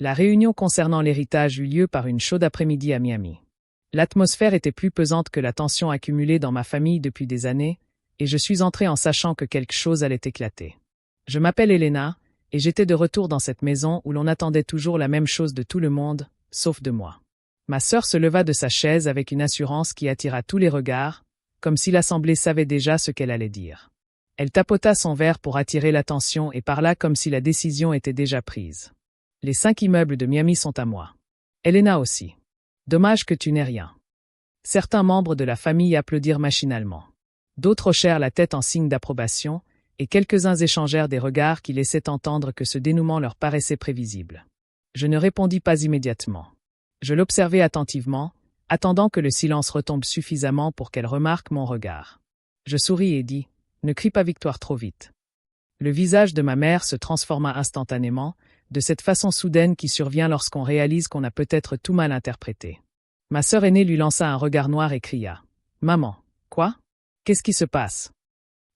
La réunion concernant l'héritage eut lieu par une chaude après-midi à Miami. L'atmosphère était plus pesante que la tension accumulée dans ma famille depuis des années, et je suis entré en sachant que quelque chose allait éclater. Je m'appelle Elena, et j'étais de retour dans cette maison où l'on attendait toujours la même chose de tout le monde, sauf de moi. Ma sœur se leva de sa chaise avec une assurance qui attira tous les regards, comme si l'assemblée savait déjà ce qu'elle allait dire. Elle tapota son verre pour attirer l'attention et parla comme si la décision était déjà prise. Les 5 immeubles de Miami sont à moi. Elena aussi. Dommage que tu n'aies rien. Certains membres de la famille applaudirent machinalement. D'autres hochèrent la tête en signe d'approbation, et quelques-uns échangèrent des regards qui laissaient entendre que ce dénouement leur paraissait prévisible. Je ne répondis pas immédiatement. Je l'observai attentivement, attendant que le silence retombe suffisamment pour qu'elle remarque mon regard. Je souris et dis « Ne crie pas victoire trop vite ». Le visage de ma mère se transforma instantanément, de cette façon soudaine qui survient lorsqu'on réalise qu'on a peut-être tout mal interprété. Ma sœur aînée lui lança un regard noir et cria « Maman, quoi? Qu'est-ce qui se passe ?»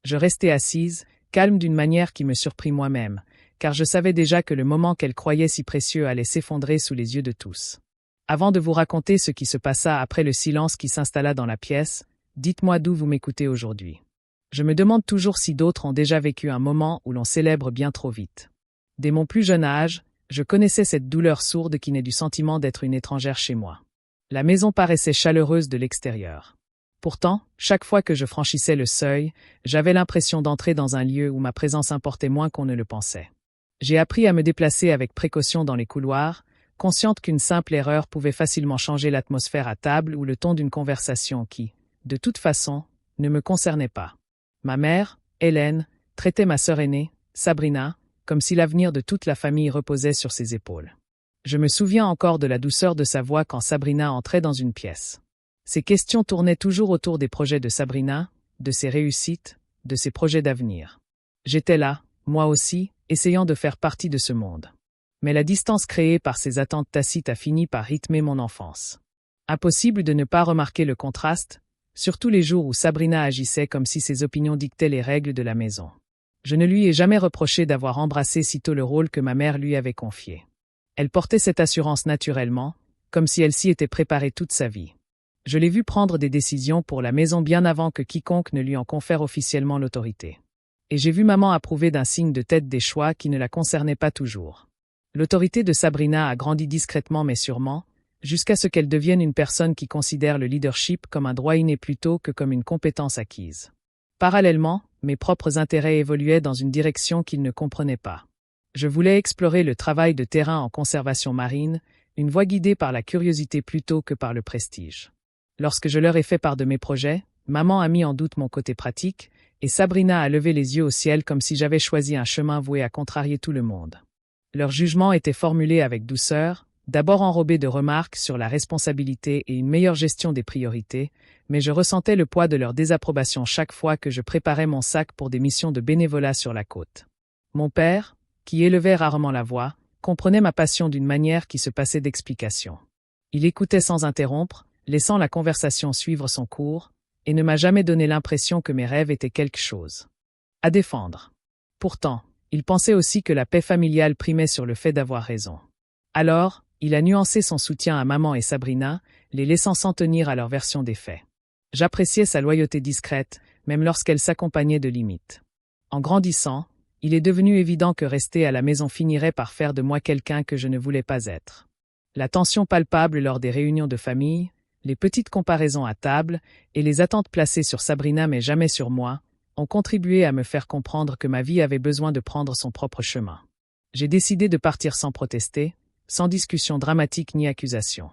Je restai assise, calme d'une manière qui me surprit moi-même, car je savais déjà que le moment qu'elle croyait si précieux allait s'effondrer sous les yeux de tous. Avant de vous raconter ce qui se passa après le silence qui s'installa dans la pièce, dites-moi d'où vous m'écoutez aujourd'hui. Je me demande toujours si d'autres ont déjà vécu un moment où l'on célèbre bien trop vite. Dès mon plus jeune âge, je connaissais cette douleur sourde qui naît du sentiment d'être une étrangère chez moi. La maison paraissait chaleureuse de l'extérieur. Pourtant, chaque fois que je franchissais le seuil, j'avais l'impression d'entrer dans un lieu où ma présence importait moins qu'on ne le pensait. J'ai appris à me déplacer avec précaution dans les couloirs, consciente qu'une simple erreur pouvait facilement changer l'atmosphère à table ou le ton d'une conversation qui, de toute façon, ne me concernait pas. Ma mère, Hélène, traitait ma sœur aînée, Sabrina, comme si l'avenir de toute la famille reposait sur ses épaules. Je me souviens encore de la douceur de sa voix quand Sabrina entrait dans une pièce. Ses questions tournaient toujours autour des projets de Sabrina, de ses réussites, de ses projets d'avenir. J'étais là, moi aussi, essayant de faire partie de ce monde. Mais la distance créée par ces attentes tacites a fini par rythmer mon enfance. Impossible de ne pas remarquer le contraste, surtout les jours où Sabrina agissait comme si ses opinions dictaient les règles de la maison. Je ne lui ai jamais reproché d'avoir embrassé sitôt le rôle que ma mère lui avait confié. Elle portait cette assurance naturellement, comme si elle s'y était préparée toute sa vie. Je l'ai vue prendre des décisions pour la maison bien avant que quiconque ne lui en confère officiellement l'autorité. Et j'ai vu maman approuver d'un signe de tête des choix qui ne la concernaient pas toujours. L'autorité de Sabrina a grandi discrètement mais sûrement, jusqu'à ce qu'elle devienne une personne qui considère le leadership comme un droit inné plutôt que comme une compétence acquise. Parallèlement, mes propres intérêts évoluaient dans une direction qu'ils ne comprenaient pas. Je voulais explorer le travail de terrain en conservation marine, une voie guidée par la curiosité plutôt que par le prestige. Lorsque je leur ai fait part de mes projets, maman a mis en doute mon côté pratique, et Sabrina a levé les yeux au ciel comme si j'avais choisi un chemin voué à contrarier tout le monde. Leur jugement était formulé avec douceur, d'abord enrobé de remarques sur la responsabilité et une meilleure gestion des priorités, mais je ressentais le poids de leur désapprobation chaque fois que je préparais mon sac pour des missions de bénévolat sur la côte. Mon père, qui élevait rarement la voix, comprenait ma passion d'une manière qui se passait d'explication. Il écoutait sans interrompre, laissant la conversation suivre son cours, et ne m'a jamais donné l'impression que mes rêves étaient quelque chose à défendre. Pourtant, il pensait aussi que la paix familiale primait sur le fait d'avoir raison. Alors, il a nuancé son soutien à maman et Sabrina, les laissant s'en tenir à leur version des faits. J'appréciais sa loyauté discrète, même lorsqu'elle s'accompagnait de limites. En grandissant, il est devenu évident que rester à la maison finirait par faire de moi quelqu'un que je ne voulais pas être. La tension palpable lors des réunions de famille, les petites comparaisons à table et les attentes placées sur Sabrina mais jamais sur moi, ont contribué à me faire comprendre que ma vie avait besoin de prendre son propre chemin. J'ai décidé de partir sans protester, sans discussion dramatique ni accusation.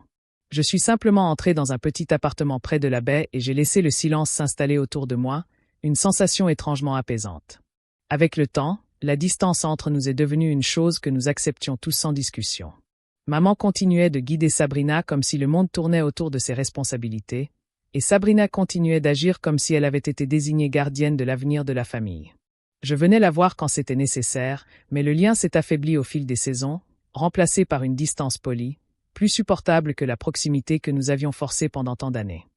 Je suis simplement entré dans un petit appartement près de la baie et j'ai laissé le silence s'installer autour de moi, une sensation étrangement apaisante. Avec le temps, la distance entre nous est devenue une chose que nous acceptions tous sans discussion. Maman continuait de guider Sabrina comme si le monde tournait autour de ses responsabilités, et Sabrina continuait d'agir comme si elle avait été désignée gardienne de l'avenir de la famille. Je venais la voir quand c'était nécessaire, mais le lien s'est affaibli au fil des saisons, remplacé par une distance polie, plus supportable que la proximité que nous avions forcée pendant tant d'années.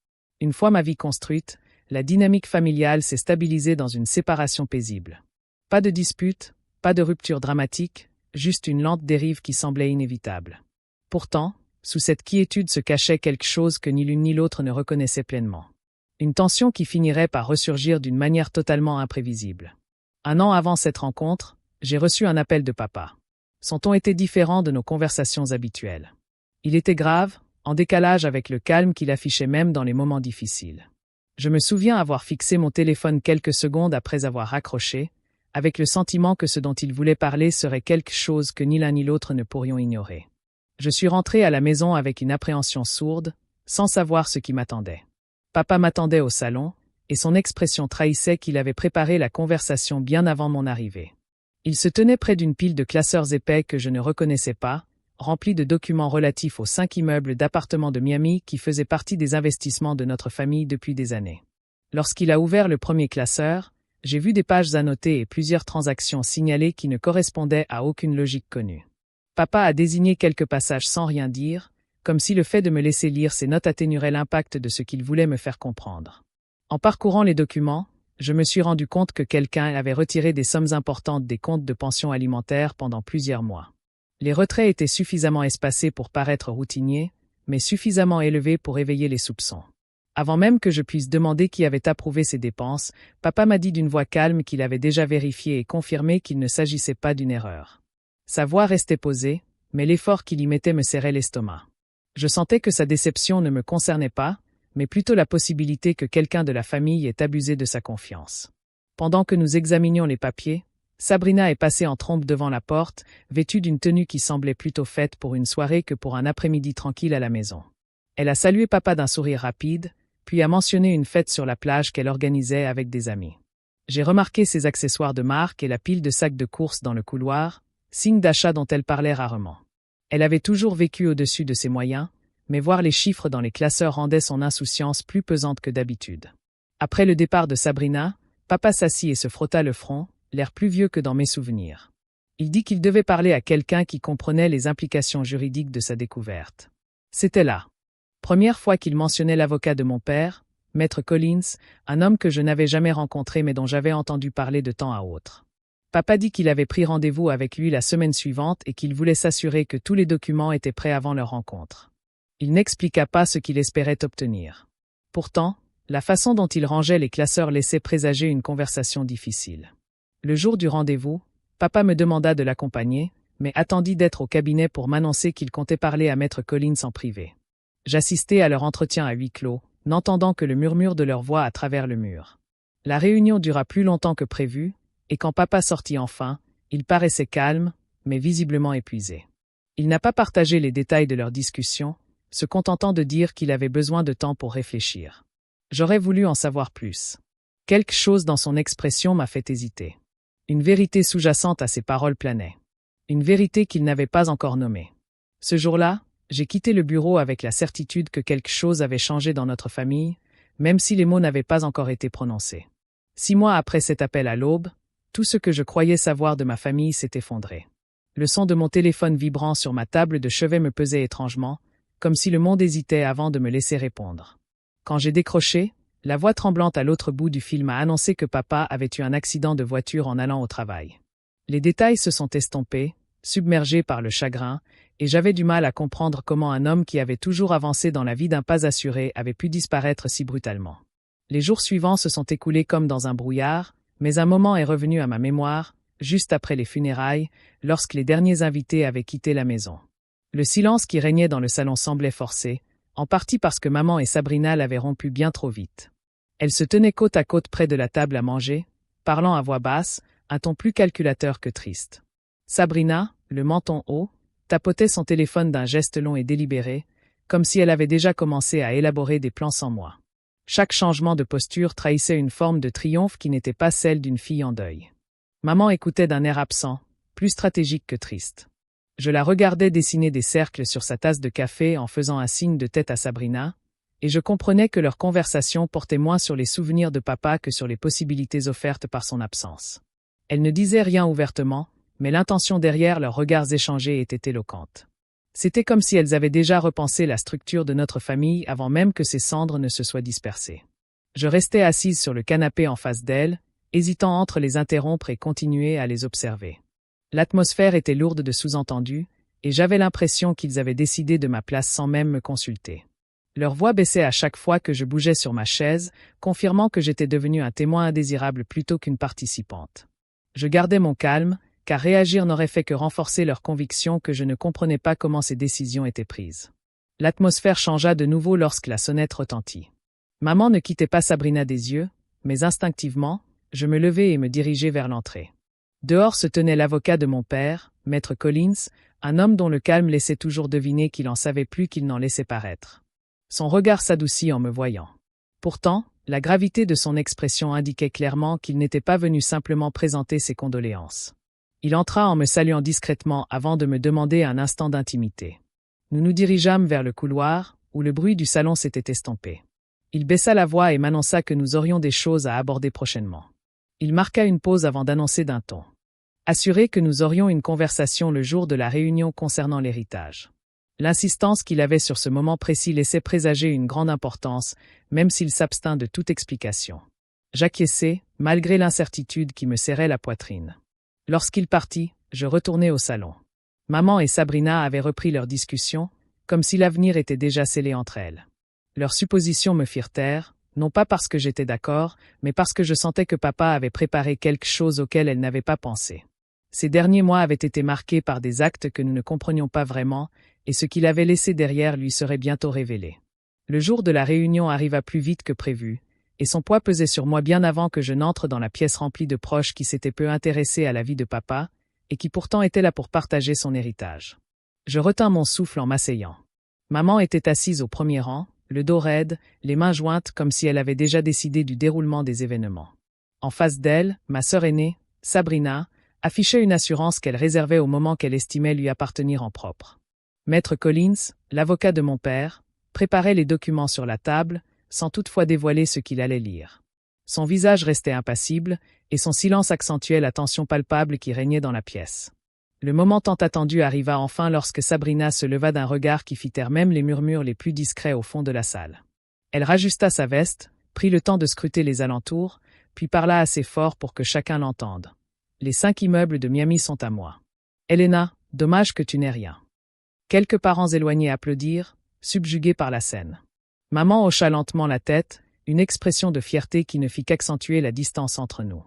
Une fois ma vie construite, la dynamique familiale s'est stabilisée dans une séparation paisible. Pas de dispute, pas de rupture dramatique, juste une lente dérive qui semblait inévitable. Pourtant, sous cette quiétude se cachait quelque chose que ni l'une ni l'autre ne reconnaissait pleinement. Une tension qui finirait par ressurgir d'une manière totalement imprévisible. 1 an avant cette rencontre, j'ai reçu un appel de papa. Son ton était différent de nos conversations habituelles. Il était grave, en décalage avec le calme qu'il affichait même dans les moments difficiles. Je me souviens avoir fixé mon téléphone quelques secondes après avoir raccroché, avec le sentiment que ce dont il voulait parler serait quelque chose que ni l'un ni l'autre ne pourrions ignorer. Je suis rentré à la maison avec une appréhension sourde, sans savoir ce qui m'attendait. Papa m'attendait au salon, et son expression trahissait qu'il avait préparé la conversation bien avant mon arrivée. Il se tenait près d'une pile de classeurs épais que je ne reconnaissais pas, remplis de documents relatifs aux 5 immeubles d'appartements de Miami qui faisaient partie des investissements de notre famille depuis des années. Lorsqu'il a ouvert le premier classeur, j'ai vu des pages annotées et plusieurs transactions signalées qui ne correspondaient à aucune logique connue. Papa a désigné quelques passages sans rien dire, comme si le fait de me laisser lire ces notes atténuerait l'impact de ce qu'il voulait me faire comprendre. En parcourant les documents, je me suis rendu compte que quelqu'un avait retiré des sommes importantes des comptes de pension alimentaire pendant plusieurs mois. Les retraits étaient suffisamment espacés pour paraître routiniers, mais suffisamment élevés pour éveiller les soupçons. Avant même que je puisse demander qui avait approuvé ces dépenses, papa m'a dit d'une voix calme qu'il avait déjà vérifié et confirmé qu'il ne s'agissait pas d'une erreur. Sa voix restait posée, mais l'effort qu'il y mettait me serrait l'estomac. Je sentais que sa déception ne me concernait pas, mais plutôt la possibilité que quelqu'un de la famille ait abusé de sa confiance. Pendant que nous examinions les papiers, Sabrina est passée en trompe devant la porte, vêtue d'une tenue qui semblait plutôt faite pour une soirée que pour un après-midi tranquille à la maison. Elle a salué papa d'un sourire rapide, puis a mentionné une fête sur la plage qu'elle organisait avec des amis. J'ai remarqué ses accessoires de marque et la pile de sacs de course dans le couloir, signe d'achat dont elle parlait rarement. Elle avait toujours vécu au-dessus de ses moyens, mais voir les chiffres dans les classeurs rendait son insouciance plus pesante que d'habitude. Après le départ de Sabrina, papa s'assit et se frotta le front, l'air plus vieux que dans mes souvenirs. Il dit qu'il devait parler à quelqu'un qui comprenait les implications juridiques de sa découverte. C'était la première fois qu'il mentionnait l'avocat de mon père, Maître Collins, un homme que je n'avais jamais rencontré mais dont j'avais entendu parler de temps à autre. Papa dit qu'il avait pris rendez-vous avec lui la semaine suivante et qu'il voulait s'assurer que tous les documents étaient prêts avant leur rencontre. Il n'expliqua pas ce qu'il espérait obtenir. Pourtant, la façon dont il rangeait les classeurs laissait présager une conversation difficile. Le jour du rendez-vous, papa me demanda de l'accompagner, mais attendit d'être au cabinet pour m'annoncer qu'il comptait parler à Maître Collins en privé. J'assistais à leur entretien à huis clos, n'entendant que le murmure de leur voix à travers le mur. La réunion dura plus longtemps que prévu, et quand papa sortit enfin, il paraissait calme, mais visiblement épuisé. Il n'a pas partagé les détails de leur discussion, se contentant de dire qu'il avait besoin de temps pour réfléchir. J'aurais voulu en savoir plus. Quelque chose dans son expression m'a fait hésiter. Une vérité sous-jacente à ses paroles planait. Une vérité qu'il n'avait pas encore nommée. Ce jour-là, j'ai quitté le bureau avec la certitude que quelque chose avait changé dans notre famille, même si les mots n'avaient pas encore été prononcés. 6 mois après cet appel à l'aube, tout ce que je croyais savoir de ma famille s'est effondré. Le son de mon téléphone vibrant sur ma table de chevet me pesait étrangement, comme si le monde hésitait avant de me laisser répondre. Quand j'ai décroché, la voix tremblante à l'autre bout du fil m'a annoncé que papa avait eu un accident de voiture en allant au travail. Les détails se sont estompés, submergés par le chagrin, et j'avais du mal à comprendre comment un homme qui avait toujours avancé dans la vie d'un pas assuré avait pu disparaître si brutalement. Les jours suivants se sont écoulés comme dans un brouillard, mais un moment est revenu à ma mémoire, juste après les funérailles, lorsque les derniers invités avaient quitté la maison. Le silence qui régnait dans le salon semblait forcé, en partie parce que maman et Sabrina l'avaient rompu bien trop vite. Elles se tenaient côte à côte près de la table à manger, parlant à voix basse, un ton plus calculateur que triste. Sabrina, le menton haut, tapotait son téléphone d'un geste long et délibéré, comme si elle avait déjà commencé à élaborer des plans sans moi. Chaque changement de posture trahissait une forme de triomphe qui n'était pas celle d'une fille en deuil. Maman écoutait d'un air absent, plus stratégique que triste. Je la regardais dessiner des cercles sur sa tasse de café en faisant un signe de tête à Sabrina, et je comprenais que leur conversation portait moins sur les souvenirs de papa que sur les possibilités offertes par son absence. Elles ne disaient rien ouvertement, mais l'intention derrière leurs regards échangés était éloquente. C'était comme si elles avaient déjà repensé la structure de notre famille avant même que ses cendres ne se soient dispersées. Je restais assise sur le canapé en face d'elles, hésitant entre les interrompre et continuer à les observer. L'atmosphère était lourde de sous-entendus, et j'avais l'impression qu'ils avaient décidé de ma place sans même me consulter. Leur voix baissait à chaque fois que je bougeais sur ma chaise, confirmant que j'étais devenue un témoin indésirable plutôt qu'une participante. Je gardais mon calme, car réagir n'aurait fait que renforcer leur conviction que je ne comprenais pas comment ces décisions étaient prises. L'atmosphère changea de nouveau lorsque la sonnette retentit. Maman ne quittait pas Sabrina des yeux, mais instinctivement, je me levai et me dirigeai vers l'entrée. Dehors se tenait l'avocat de mon père, maître Collins, un homme dont le calme laissait toujours deviner qu'il en savait plus qu'il n'en laissait paraître. Son regard s'adoucit en me voyant. Pourtant, la gravité de son expression indiquait clairement qu'il n'était pas venu simplement présenter ses condoléances. Il entra en me saluant discrètement avant de me demander un instant d'intimité. Nous nous dirigeâmes vers le couloir, où le bruit du salon s'était estompé. Il baissa la voix et m'annonça que nous aurions des choses à aborder prochainement. Il marqua une pause avant d'annoncer d'un ton assuré que nous aurions une conversation le jour de la réunion concernant l'héritage. L'insistance qu'il avait sur ce moment précis laissait présager une grande importance, même s'il s'abstint de toute explication. J'acquiesçai, malgré l'incertitude qui me serrait la poitrine. Lorsqu'il partit, je retournai au salon. Maman et Sabrina avaient repris leur discussion, comme si l'avenir était déjà scellé entre elles. Leurs suppositions me firent taire, non pas parce que j'étais d'accord, mais parce que je sentais que papa avait préparé quelque chose auquel elle n'avait pas pensé. Ces derniers mois avaient été marqués par des actes que nous ne comprenions pas vraiment, et ce qu'il avait laissé derrière lui serait bientôt révélé. Le jour de la réunion arriva plus vite que prévu, et son poids pesait sur moi bien avant que je n'entre dans la pièce remplie de proches qui s'étaient peu intéressés à la vie de papa, et qui pourtant étaient là pour partager son héritage. Je retins mon souffle en m'asseyant. Maman était assise au premier rang, le dos raide, les mains jointes comme si elle avait déjà décidé du déroulement des événements. En face d'elle, ma sœur aînée, Sabrina, affichait une assurance qu'elle réservait au moment qu'elle estimait lui appartenir en propre. Maître Collins, l'avocat de mon père, préparait les documents sur la table, sans toutefois dévoiler ce qu'il allait lire. Son visage restait impassible, et son silence accentuait la tension palpable qui régnait dans la pièce. Le moment tant attendu arriva enfin lorsque Sabrina se leva d'un regard qui fit taire même les murmures les plus discrets au fond de la salle. Elle rajusta sa veste, prit le temps de scruter les alentours, puis parla assez fort pour que chacun l'entende. Les 5 immeubles de Miami sont à moi. Elena, dommage que tu n'aies rien. Quelques parents éloignés applaudirent, subjugués par la scène. Maman hocha lentement la tête, une expression de fierté qui ne fit qu'accentuer la distance entre nous.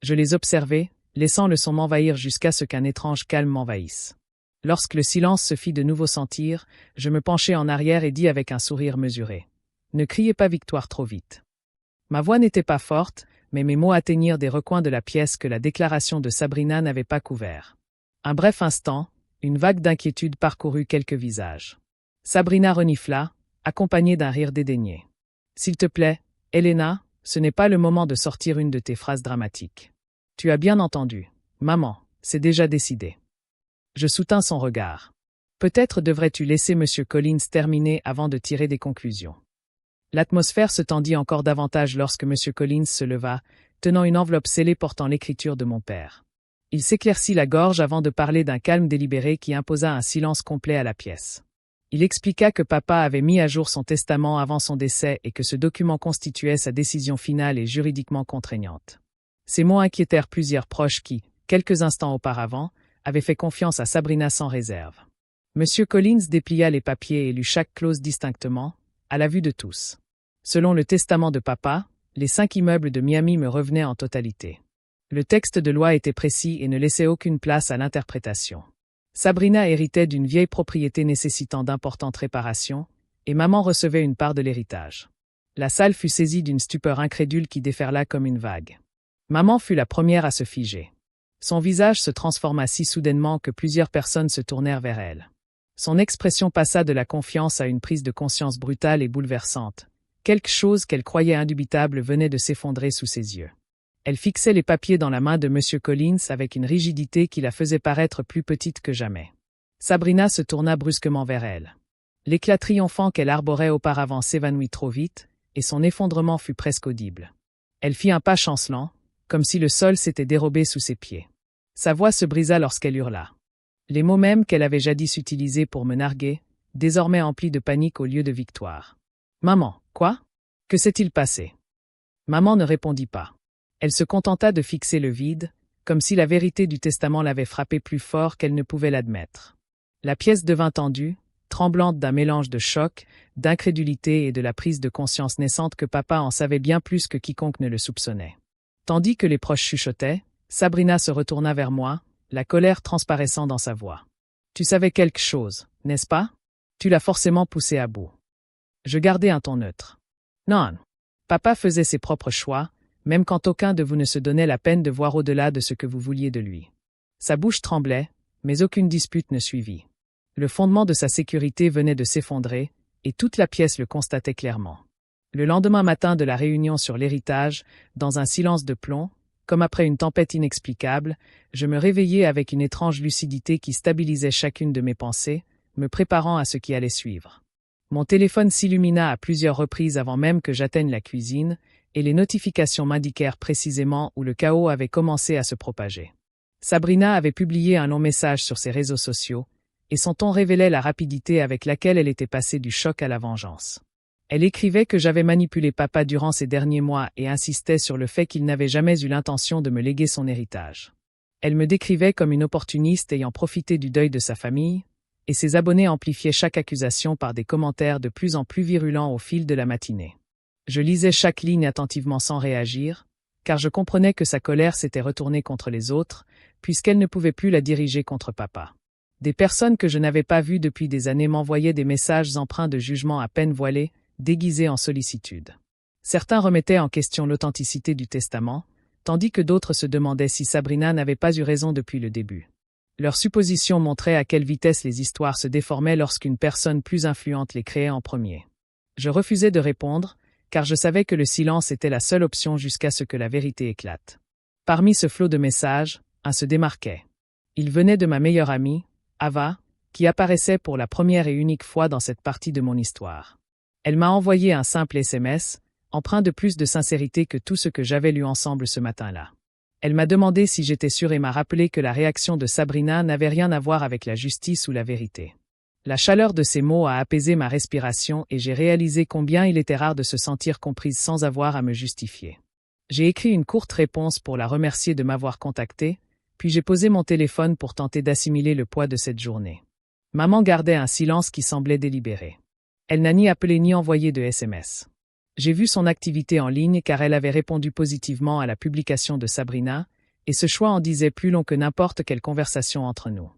Je les observai, laissant le son m'envahir jusqu'à ce qu'un étrange calme m'envahisse. Lorsque le silence se fit de nouveau sentir, je me penchai en arrière et dis avec un sourire mesuré. Ne criez pas victoire trop vite. Ma voix n'était pas forte, mais mes mots atteignirent des recoins de la pièce que la déclaration de Sabrina n'avait pas couvert. Un bref instant, une vague d'inquiétude parcourut quelques visages. Sabrina renifla, accompagnée d'un rire dédaigné. « S'il te plaît, Elena, ce n'est pas le moment de sortir une de tes phrases dramatiques. Tu as bien entendu. Maman, c'est déjà décidé. » Je soutins son regard. « Peut-être devrais-tu laisser M. Collins terminer avant de tirer des conclusions. » L'atmosphère se tendit encore davantage lorsque M. Collins se leva, tenant une enveloppe scellée portant l'écriture de mon père. Il s'éclaircit la gorge avant de parler d'un calme délibéré qui imposa un silence complet à la pièce. Il expliqua que papa avait mis à jour son testament avant son décès et que ce document constituait sa décision finale et juridiquement contraignante. Ces mots inquiétèrent plusieurs proches qui, quelques instants auparavant, avaient fait confiance à Sabrina sans réserve. M. Collins déplia les papiers et lut chaque clause distinctement, à la vue de tous. Selon le testament de papa, les 5 immeubles de Miami me revenaient en totalité. Le texte de loi était précis et ne laissait aucune place à l'interprétation. Sabrina héritait d'une vieille propriété nécessitant d'importantes réparations, et maman recevait une part de l'héritage. La salle fut saisie d'une stupeur incrédule qui déferla comme une vague. Maman fut la première à se figer. Son visage se transforma si soudainement que plusieurs personnes se tournèrent vers elle. Son expression passa de la confiance à une prise de conscience brutale et bouleversante. Quelque chose qu'elle croyait indubitable venait de s'effondrer sous ses yeux. Elle fixait les papiers dans la main de M. Collins avec une rigidité qui la faisait paraître plus petite que jamais. Sabrina se tourna brusquement vers elle. L'éclat triomphant qu'elle arborait auparavant s'évanouit trop vite, et son effondrement fut presque audible. Elle fit un pas chancelant, comme si le sol s'était dérobé sous ses pieds. Sa voix se brisa lorsqu'elle hurla. Les mots mêmes qu'elle avait jadis utilisés pour me narguer, désormais emplis de panique au lieu de victoire. « Maman, quoi? Que s'est-il passé ?» Maman ne répondit pas. Elle se contenta de fixer le vide, comme si la vérité du testament l'avait frappée plus fort qu'elle ne pouvait l'admettre. La pièce devint tendue, tremblante d'un mélange de choc, d'incrédulité et de la prise de conscience naissante que papa en savait bien plus que quiconque ne le soupçonnait. Tandis que les proches chuchotaient, Sabrina se retourna vers moi, la colère transparaissant dans sa voix. « Tu savais quelque chose, n'est-ce pas? Tu l'as forcément poussé à bout. » Je gardai un ton neutre. « Non. Papa faisait ses propres choix, même quand aucun de vous ne se donnait la peine de voir au-delà de ce que vous vouliez de lui. » Sa bouche tremblait, mais aucune dispute ne suivit. Le fondement de sa sécurité venait de s'effondrer, et toute la pièce le constatait clairement. Le lendemain matin de la réunion sur l'héritage, dans un silence de plomb, comme après une tempête inexplicable, je me réveillai avec une étrange lucidité qui stabilisait chacune de mes pensées, me préparant à ce qui allait suivre. Mon téléphone s'illumina à plusieurs reprises avant même que j'atteigne la cuisine, et les notifications m'indiquèrent précisément où le chaos avait commencé à se propager. Sabrina avait publié un long message sur ses réseaux sociaux, et son ton révélait la rapidité avec laquelle elle était passée du choc à la vengeance. Elle écrivait que j'avais manipulé papa durant ces derniers mois et insistait sur le fait qu'il n'avait jamais eu l'intention de me léguer son héritage. Elle me décrivait comme une opportuniste ayant profité du deuil de sa famille, et ses abonnés amplifiaient chaque accusation par des commentaires de plus en plus virulents au fil de la matinée. Je lisais chaque ligne attentivement sans réagir, car je comprenais que sa colère s'était retournée contre les autres, puisqu'elle ne pouvait plus la diriger contre papa. Des personnes que je n'avais pas vues depuis des années m'envoyaient des messages empreints de jugement à peine voilés, déguisés en sollicitude. Certains remettaient en question l'authenticité du testament, tandis que d'autres se demandaient si Sabrina n'avait pas eu raison depuis le début. Leurs suppositions montraient à quelle vitesse les histoires se déformaient lorsqu'une personne plus influente les créait en premier. Je refusais de répondre, car je savais que le silence était la seule option jusqu'à ce que la vérité éclate. Parmi ce flot de messages, un se démarquait. Il venait de ma meilleure amie, Ava, qui apparaissait pour la première et unique fois dans cette partie de mon histoire. Elle m'a envoyé un simple SMS, empreint de plus de sincérité que tout ce que j'avais lu ensemble ce matin-là. Elle m'a demandé si j'étais sûre et m'a rappelé que la réaction de Sabrina n'avait rien à voir avec la justice ou la vérité. La chaleur de ces mots a apaisé ma respiration et j'ai réalisé combien il était rare de se sentir comprise sans avoir à me justifier. J'ai écrit une courte réponse pour la remercier de m'avoir contactée, puis j'ai posé mon téléphone pour tenter d'assimiler le poids de cette journée. Maman gardait un silence qui semblait délibéré. Elle n'a ni appelé ni envoyé de SMS. J'ai vu son activité en ligne car elle avait répondu positivement à la publication de Sabrina, et ce choix en disait plus long que n'importe quelle conversation entre nous.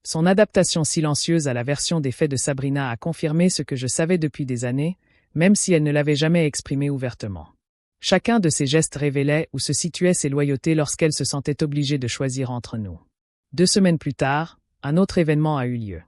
Son adaptation silencieuse à la version des faits de Sabrina a confirmé ce que je savais depuis des années, même si elle ne l'avait jamais exprimé ouvertement. Chacun de ses gestes révélait où se situaient ses loyautés lorsqu'elle se sentait obligée de choisir entre nous. 2 semaines plus tard, un autre événement a eu lieu.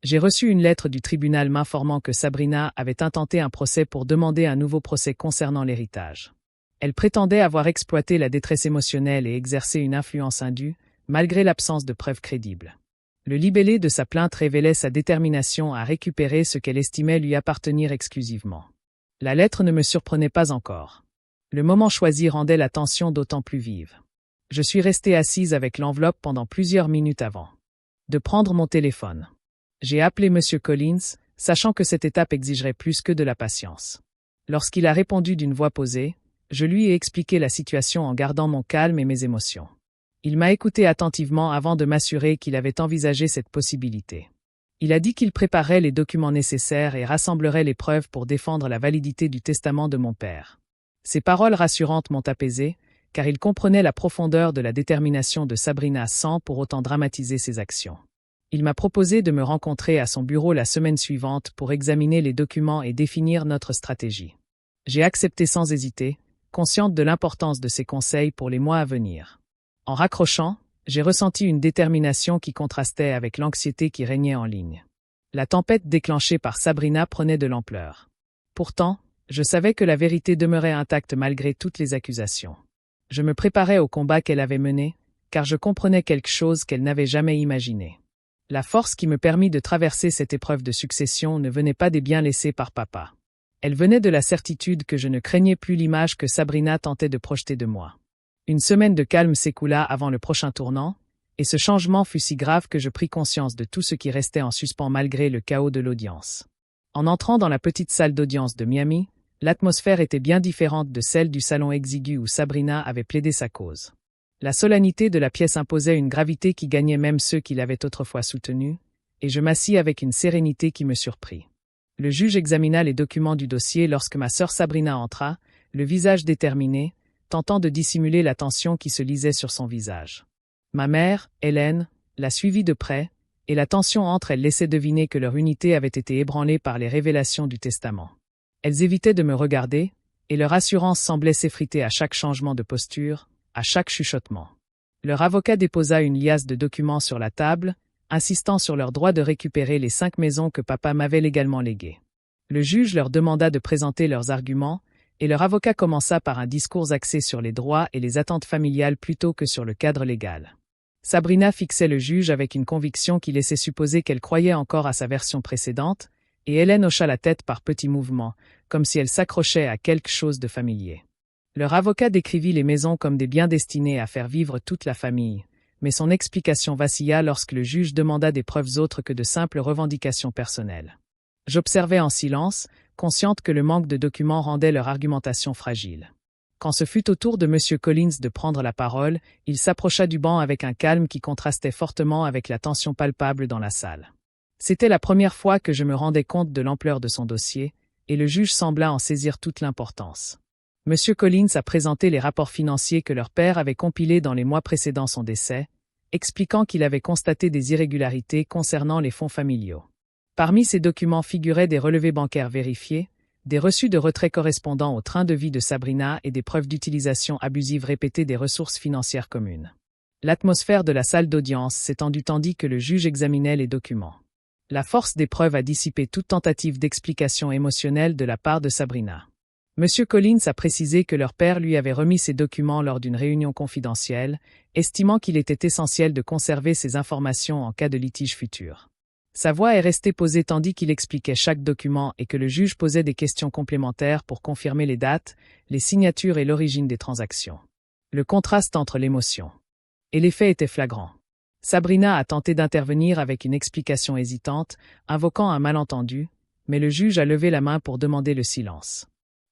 J'ai reçu une lettre du tribunal m'informant que Sabrina avait intenté un procès pour demander un nouveau procès concernant l'héritage. Elle prétendait avoir exploité la détresse émotionnelle et exercé une influence indue, malgré l'absence de preuves crédibles. Le libellé de sa plainte révélait sa détermination à récupérer ce qu'elle estimait lui appartenir exclusivement. La lettre ne me surprenait pas encore. Le moment choisi rendait la tension d'autant plus vive. Je suis restée assise avec l'enveloppe pendant plusieurs minutes avant de prendre mon téléphone. J'ai appelé M. Collins, sachant que cette étape exigerait plus que de la patience. Lorsqu'il a répondu d'une voix posée, je lui ai expliqué la situation en gardant mon calme et mes émotions. Il m'a écouté attentivement avant de m'assurer qu'il avait envisagé cette possibilité. Il a dit qu'il préparerait les documents nécessaires et rassemblerait les preuves pour défendre la validité du testament de mon père. Ces paroles rassurantes m'ont apaisé, car il comprenait la profondeur de la détermination de Sabrina sans pour autant dramatiser ses actions. Il m'a proposé de me rencontrer à son bureau la semaine suivante pour examiner les documents et définir notre stratégie. J'ai accepté sans hésiter, consciente de l'importance de ses conseils pour les mois à venir. En raccrochant, j'ai ressenti une détermination qui contrastait avec l'anxiété qui régnait en ligne. La tempête déclenchée par Sabrina prenait de l'ampleur. Pourtant, je savais que la vérité demeurait intacte malgré toutes les accusations. Je me préparais au combat qu'elle avait mené, car je comprenais quelque chose qu'elle n'avait jamais imaginé. La force qui me permit de traverser cette épreuve de succession ne venait pas des biens laissés par papa. Elle venait de la certitude que je ne craignais plus l'image que Sabrina tentait de projeter de moi. Une semaine de calme s'écoula avant le prochain tournant, et ce changement fut si grave que je pris conscience de tout ce qui restait en suspens malgré le chaos de l'audience. En entrant dans la petite salle d'audience de Miami, l'atmosphère était bien différente de celle du salon exigu où Sabrina avait plaidé sa cause. La solennité de la pièce imposait une gravité qui gagnait même ceux qui l'avaient autrefois soutenue, et je m'assis avec une sérénité qui me surprit. Le juge examina les documents du dossier lorsque ma sœur Sabrina entra, le visage déterminé, tentant de dissimuler la tension qui se lisait sur son visage. Ma mère, Hélène, la suivit de près, et la tension entre elles laissait deviner que leur unité avait été ébranlée par les révélations du testament. Elles évitaient de me regarder, et leur assurance semblait s'effriter à chaque changement de posture, à chaque chuchotement. Leur avocat déposa une liasse de documents sur la table, insistant sur leur droit de récupérer les 5 maisons que papa m'avait légalement léguées. Le juge leur demanda de présenter leurs arguments, et leur avocat commença par un discours axé sur les droits et les attentes familiales plutôt que sur le cadre légal. Sabrina fixait le juge avec une conviction qui laissait supposer qu'elle croyait encore à sa version précédente, et Hélène hocha la tête par petits mouvements, comme si elle s'accrochait à quelque chose de familier. Leur avocat décrivit les maisons comme des biens destinés à faire vivre toute la famille, mais son explication vacilla lorsque le juge demanda des preuves autres que de simples revendications personnelles. J'observais en silence, consciente que le manque de documents rendait leur argumentation fragile. Quand ce fut au tour de M. Collins de prendre la parole, il s'approcha du banc avec un calme qui contrastait fortement avec la tension palpable dans la salle. C'était la première fois que je me rendais compte de l'ampleur de son dossier, et le juge sembla en saisir toute l'importance. M. Collins a présenté les rapports financiers que leur père avait compilés dans les mois précédant son décès, expliquant qu'il avait constaté des irrégularités concernant les fonds familiaux. Parmi ces documents figuraient des relevés bancaires vérifiés, des reçus de retrait correspondant au train de vie de Sabrina et des preuves d'utilisation abusive répétée des ressources financières communes. L'atmosphère de la salle d'audience s'étendit tandis que le juge examinait les documents. La force des preuves a dissipé toute tentative d'explication émotionnelle de la part de Sabrina. M. Collins a précisé que leur père lui avait remis ces documents lors d'une réunion confidentielle, estimant qu'il était essentiel de conserver ces informations en cas de litige futur. Sa voix est restée posée tandis qu'il expliquait chaque document et que le juge posait des questions complémentaires pour confirmer les dates, les signatures et l'origine des transactions. Le contraste entre l'émotion et les faits était flagrant. Sabrina a tenté d'intervenir avec une explication hésitante, invoquant un malentendu, mais le juge a levé la main pour demander le silence.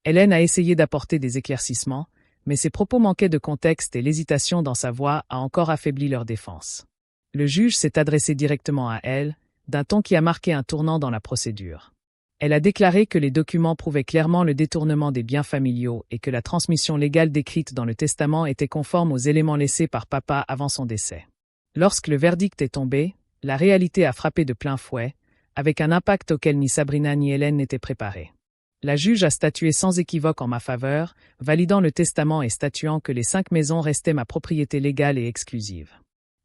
Hélène a essayé d'apporter des éclaircissements, mais ses propos manquaient de contexte et l'hésitation dans sa voix a encore affaibli leur défense. Le juge s'est adressé directement à elle, d'un ton qui a marqué un tournant dans la procédure. Elle a déclaré que les documents prouvaient clairement le détournement des biens familiaux et que la transmission légale décrite dans le testament était conforme aux éléments laissés par papa avant son décès. Lorsque le verdict est tombé, la réalité a frappé de plein fouet, avec un impact auquel ni Sabrina ni Hélène n'étaient préparées. La juge a statué sans équivoque en ma faveur, validant le testament et statuant que les 5 maisons restaient ma propriété légale et exclusive.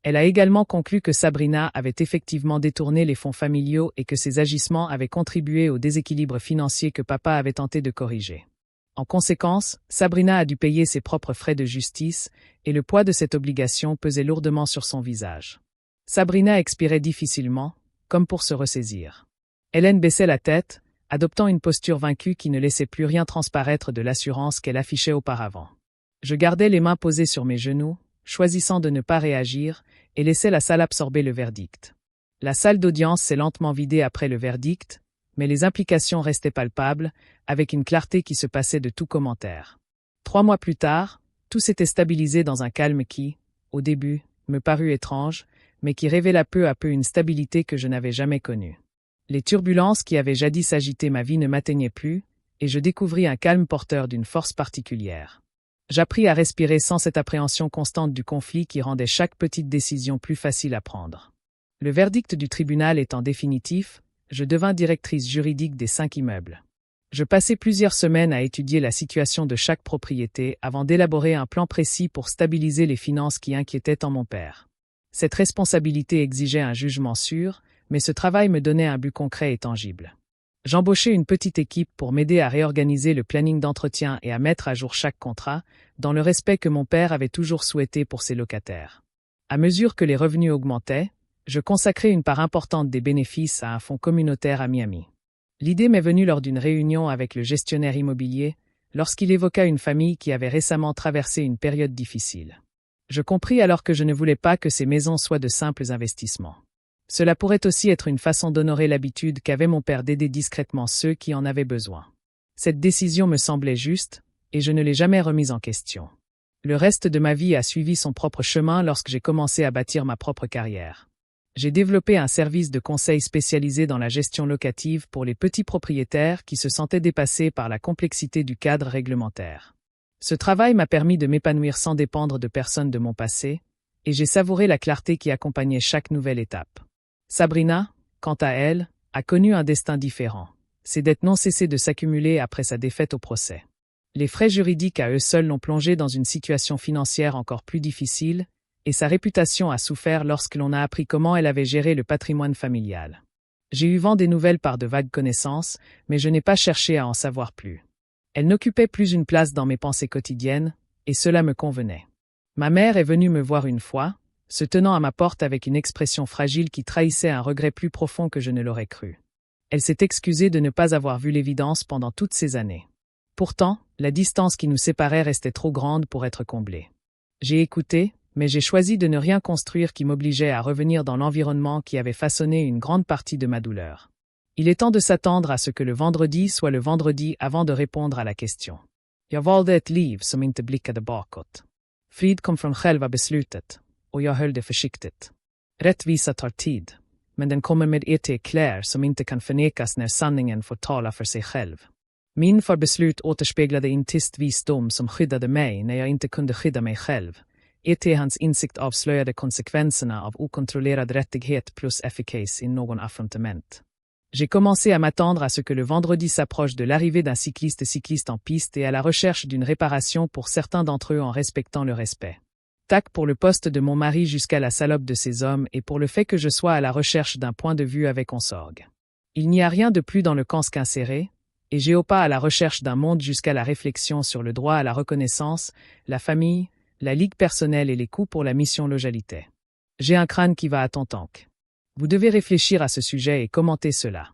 Elle a également conclu que Sabrina avait effectivement détourné les fonds familiaux et que ses agissements avaient contribué au déséquilibre financier que papa avait tenté de corriger. En conséquence, Sabrina a dû payer ses propres frais de justice, et le poids de cette obligation pesait lourdement sur son visage. Sabrina expirait difficilement, comme pour se ressaisir. Hélène baissait la tête, adoptant une posture vaincue qui ne laissait plus rien transparaître de l'assurance qu'elle affichait auparavant. Je gardais les mains posées sur mes genoux, choisissant de ne pas réagir, et laissais la salle absorber le verdict. La salle d'audience s'est lentement vidée après le verdict, mais les implications restaient palpables, avec une clarté qui se passait de tout commentaire. 3 mois plus tard, tout s'était stabilisé dans un calme qui, au début, me parut étrange, mais qui révéla peu à peu une stabilité que je n'avais jamais connue. Les turbulences qui avaient jadis agité ma vie ne m'atteignaient plus, et je découvris un calme porteur d'une force particulière. J'appris à respirer sans cette appréhension constante du conflit qui rendait chaque petite décision plus facile à prendre. Le verdict du tribunal étant définitif, je devins directrice juridique des 5 immeubles. Je passai plusieurs semaines à étudier la situation de chaque propriété avant d'élaborer un plan précis pour stabiliser les finances qui inquiétaient tant mon père. Cette responsabilité exigeait un jugement sûr, mais ce travail me donnait un but concret et tangible. J'embauchai une petite équipe pour m'aider à réorganiser le planning d'entretien et à mettre à jour chaque contrat, dans le respect que mon père avait toujours souhaité pour ses locataires. À mesure que les revenus augmentaient, je consacrai une part importante des bénéfices à un fonds communautaire à Miami. L'idée m'est venue lors d'une réunion avec le gestionnaire immobilier, lorsqu'il évoqua une famille qui avait récemment traversé une période difficile. Je compris alors que je ne voulais pas que ces maisons soient de simples investissements. Cela pourrait aussi être une façon d'honorer l'habitude qu'avait mon père d'aider discrètement ceux qui en avaient besoin. Cette décision me semblait juste, et je ne l'ai jamais remise en question. Le reste de ma vie a suivi son propre chemin lorsque j'ai commencé à bâtir ma propre carrière. J'ai développé un service de conseil spécialisé dans la gestion locative pour les petits propriétaires qui se sentaient dépassés par la complexité du cadre réglementaire. Ce travail m'a permis de m'épanouir sans dépendre de personne de mon passé, et j'ai savouré la clarté qui accompagnait chaque nouvelle étape. Sabrina, quant à elle, a connu un destin différent. Ses dettes n'ont cessé de s'accumuler après sa défaite au procès. Les frais juridiques à eux seuls l'ont plongée dans une situation financière encore plus difficile, et sa réputation a souffert lorsque l'on a appris comment elle avait géré le patrimoine familial. J'ai eu vent des nouvelles par de vagues connaissances, mais je n'ai pas cherché à en savoir plus. Elle n'occupait plus une place dans mes pensées quotidiennes, et cela me convenait. Ma mère est venue me voir une fois, se tenant à ma porte avec une expression fragile qui trahissait un regret plus profond que je ne l'aurais cru. Elle s'est excusée de ne pas avoir vu l'évidence pendant toutes ces années. Pourtant, la distance qui nous séparait restait trop grande pour être comblée. J'ai écouté, mais j'ai choisi de ne rien construire qui m'obligeait à revenir dans l'environnement qui avait façonné une grande partie de ma douleur. Il est temps de s'attendre à ce que le vendredi soit le vendredi avant de répondre à la question. Jag valde ett liv som inte blickade bakåt. Frid kom från själva beslutet, och jag höll det försiktigt. Rättvisa tar tid, men den kommer med eklar som inte kan förnekas när sanningen får tala för sig själv. Min beslut återspeglade intist visdom som skyddade mig när jag inte kunde skydda mig själv. Hans insikt avslöjade konsekvenserna av okontrollerad rättighet plus efficace i någon affrontement. J'ai commencé à m'attendre à ce que le vendredi s'approche de l'arrivée d'un cycliste en piste et à la recherche d'une réparation pour certains d'entre eux en respectant le respect. Tac pour le poste de mon mari jusqu'à la salope de ces hommes et pour le fait que je sois à la recherche d'un point de vue avec Onsorg. Il n'y a rien de plus dans le camp qu'inséré, et Géopa à la recherche d'un monde jusqu'à la réflexion sur le droit à la reconnaissance, la famille, la ligue personnelle et les coûts pour la mission lojalité. J'ai un crâne qui va à ton tank. Vous devez réfléchir à ce sujet et commenter cela.